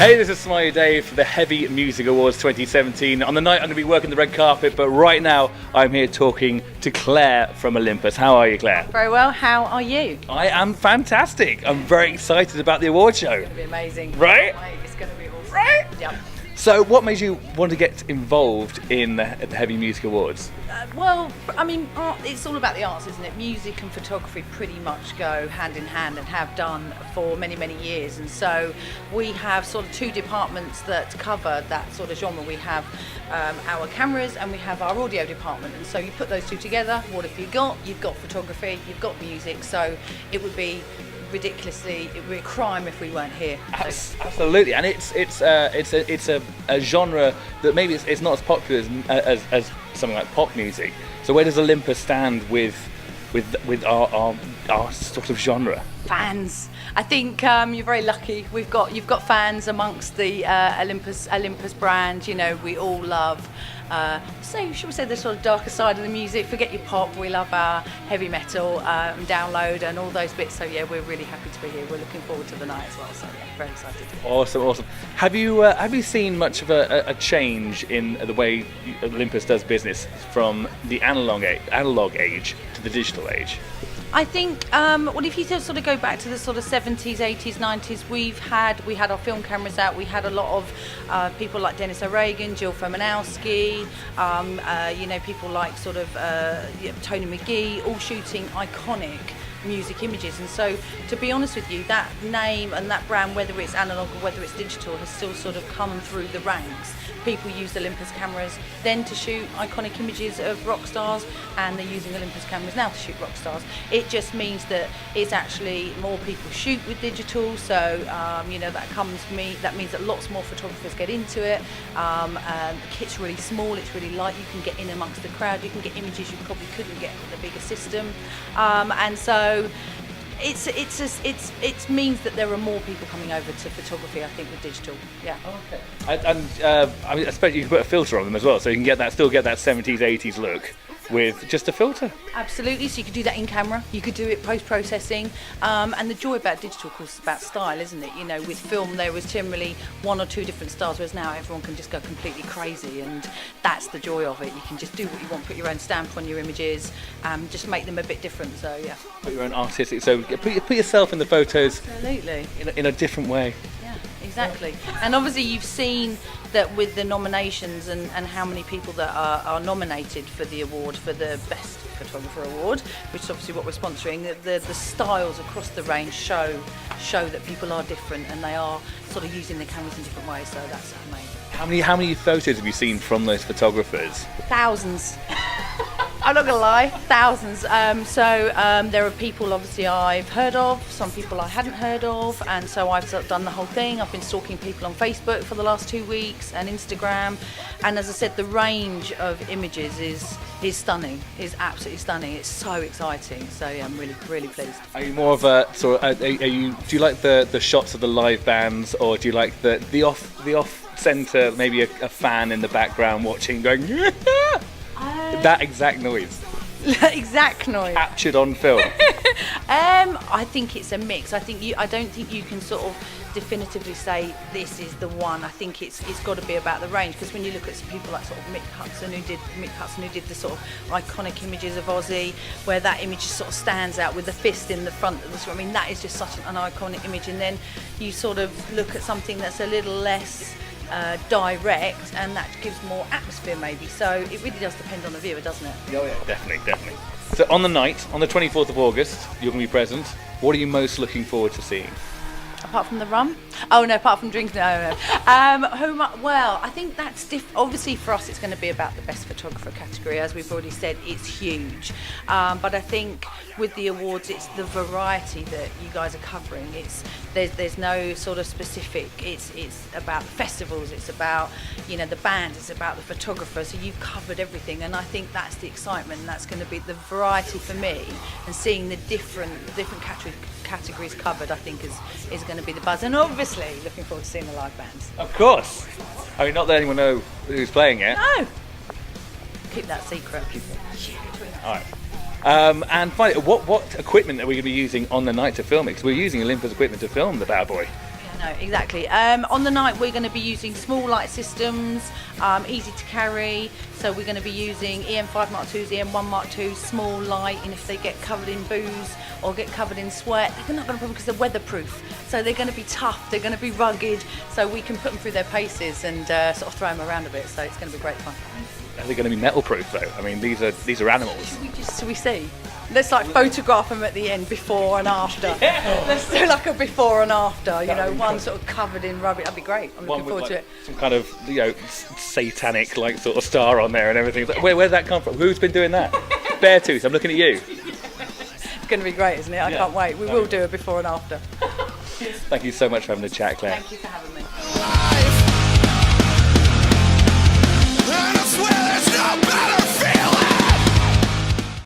Hey, this is Smiley Dave for the Heavy Music Awards 2017. On the night, I'm going to be working the red carpet, but right now, I'm here talking to Clare from Olympus. How are you, Clare? Very well. How are you? I am fantastic. I'm very excited about the award show. It's going to be amazing. Right? It's going to be awesome. Right? Yep. So, what made you want to get involved in the Heavy Music Awards? Well, I mean, it's all about the arts, isn't it? Music and photography pretty much go hand in hand and have done for many, many years. And so we have sort of two departments that cover that sort of genre. We have our cameras and we have our audio department. And so you put those two together, what have you got? You've got photography, you've got music. So it would be it would be a crime if we weren't here. Absolutely, and it's a genre that maybe it's not as popular as something like pop music. So where does Olympus stand with our sort of genre? Fans. I think you're very lucky. You've got fans amongst the Olympus brand. You know, we all love. Should we say the sort of darker side of the music? Forget your pop. We love our heavy metal, download, and all those bits. So yeah, we're really happy to be here. We're looking forward to the night as well. So yeah, very excited. Awesome. Have you seen much of a change in the way Olympus does business from the analog age to the digital age? I think, if you sort of go back to the sort of 70s, 80s, 90s, we had our film cameras out. We had a lot of people like Dennis O'Regan, Jill Fermanowski, people like sort of Tony McGee, all shooting iconic music images. And so, to be honest with you, that name and that brand, whether it's analog or whether it's digital, has still sort of come through the ranks. People use Olympus cameras then to shoot iconic images of rock stars, and they're using Olympus cameras now to shoot rock stars. It just means that it's actually more people shoot with digital, so that means that lots more photographers get into it. The kit's really small, it's really light, you can get in amongst the crowd, you can get images you probably couldn't get with a bigger system, and so it means that there are more people coming over to photography, I think, with digital. Yeah. Okay. And I expect you can put a filter on them as well, so you can still get that 70s, 80s look with just a filter. Absolutely. So you could do that in camera. You could do it post-processing. And the joy about digital, of course, is about style, isn't it? You know, with film, there was generally one or two different styles, whereas now everyone can just go completely crazy, and that's the joy of it. You can just do what you want, put your own stamp on your images, just make them a bit different. So yeah. Put your own artistic. So put yourself in the photos. Absolutely. In a different way. Exactly. And obviously you've seen that with the nominations and how many people that are nominated for the award, for the Best Photographer Award, which is obviously what we're sponsoring, the styles across the range show that people are different and they are sort of using the cameras in different ways, so that's amazing. How many photos have you seen from those photographers? Thousands. I'm not going to lie, thousands. There are people obviously I've heard of, some people I hadn't heard of, and so I've sort of done the whole thing. I've been stalking people on Facebook for the last 2 weeks and Instagram, and as I said, the range of images is stunning, is absolutely stunning. It's so exciting. So yeah, I'm really, really pleased. Are you more of a sort of? Do you like the shots of the live bands, or do you like the off centre, maybe a fan in the background watching, going? That exact noise. Exact noise. Captured on film. I think it's a mix. I don't think you can sort of definitively say this is the one. I think it's got to be about the range, because when you look at some people like sort of Mick Hudson who did the sort of iconic images of Ozzy, where that image just sort of stands out with the fist in the front of the screen. I mean, that is just such an iconic image. And then you sort of look at something that's a little less direct, and that gives more atmosphere maybe. So it really does depend on the viewer, doesn't it? Oh yeah, definitely. So on the night, on the 24th of August, you're going to be present. What are you most looking forward to seeing? Apart from the rum? Oh no, apart from drinking, no. Well, I think that's obviously for us it's going to be about the Best Photographer category. As we've already said, it's huge. But I think with the awards, it's the variety that you guys are covering. There's no sort of specific. It's about the festivals. It's about the band. It's about the photographer. So you've covered everything, and I think that's the excitement. And that's going to be the variety for me, and seeing the different categories covered. I think is going to be the buzz, and obviously looking forward to seeing the live bands. Of course. I mean, not that anyone knows who's playing it. No. Keep that secret. All right. And finally, what equipment are we going to be using on the night to film it? Because we're using Olympus equipment to film the bad boy. No, exactly. On the night we're going to be using small light systems, easy to carry. So we're going to be using EM5 Mark IIs, EM1 Mark II, small light, and if they get covered in booze or get covered in sweat, they're not going to problem because they're weatherproof. So they're going to be tough, they're going to be rugged, so we can put them through their paces and sort of throw them around a bit. So it's going to be great fun. Are they going to be metal proof though? I mean, these are animals. Should we see? Let's like photograph them at the end, before and after. Yeah. Let's do like a before and after. You know, one sort of covered in rubbish. That'd be great. I'm looking forward to it. Some kind of satanic like sort of star on there and everything. Where'd that come from? Who's been doing that? Beartooth. I'm looking at you. It's going to be great, isn't it? I can't wait. We will do a before and after. Thank you so much for having a chat, Claire. Thank you for having me.